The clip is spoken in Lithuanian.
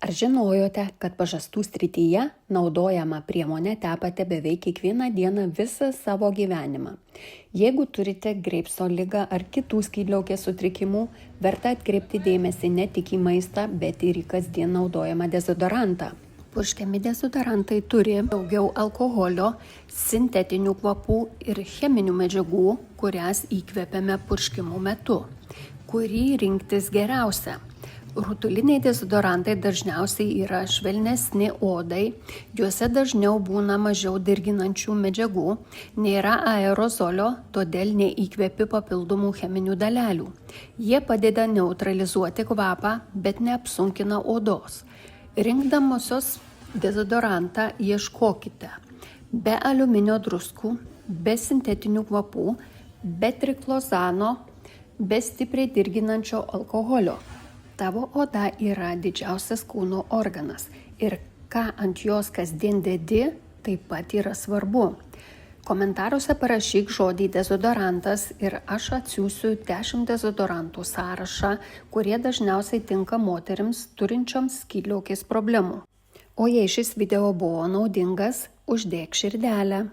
Ar žinojote, kad pažastų srityje naudojamą priemonę tepate beveik kiekvieną dieną visą savo gyvenimą? Jeigu turite greipso ligą ar kitų skydliaukės sutrikimų, verta atkreipti dėmesį ne tik į maistą, bet ir į kasdien naudojamą dezodorantą. Purškiami dezodorantai turi daugiau alkoholio, sintetinių kvapų ir cheminių medžiagų, kurias įkvepiame purškimų metu. Kurį rinktis geriausia? Rutuliniai dezodorantai dažniausiai yra švelnesni odai, juose dažniau būna mažiau dirginančių medžiagų, nėra aerozolio, todėl neįkvepi papildomų cheminių dalelių. Jie padeda neutralizuoti kvapą, bet neapsunkina odos. Rinkdamosios dezodorantą ieškokite be aliuminio druskų, be sintetinių kvapų, be triklozano, be stipriai dirginančio alkoholio. Tavo oda yra didžiausias kūno organas ir ką ant jos kasdien dedi, taip pat yra svarbu. Komentaruose parašyk žodį dezodorantas ir aš atsiųsiu 10 dezodorantų sąrašą, kurie dažniausiai tinka moterims turinčioms skydliaukės problemų. O jei šis video buvo naudingas, uždėk širdelę.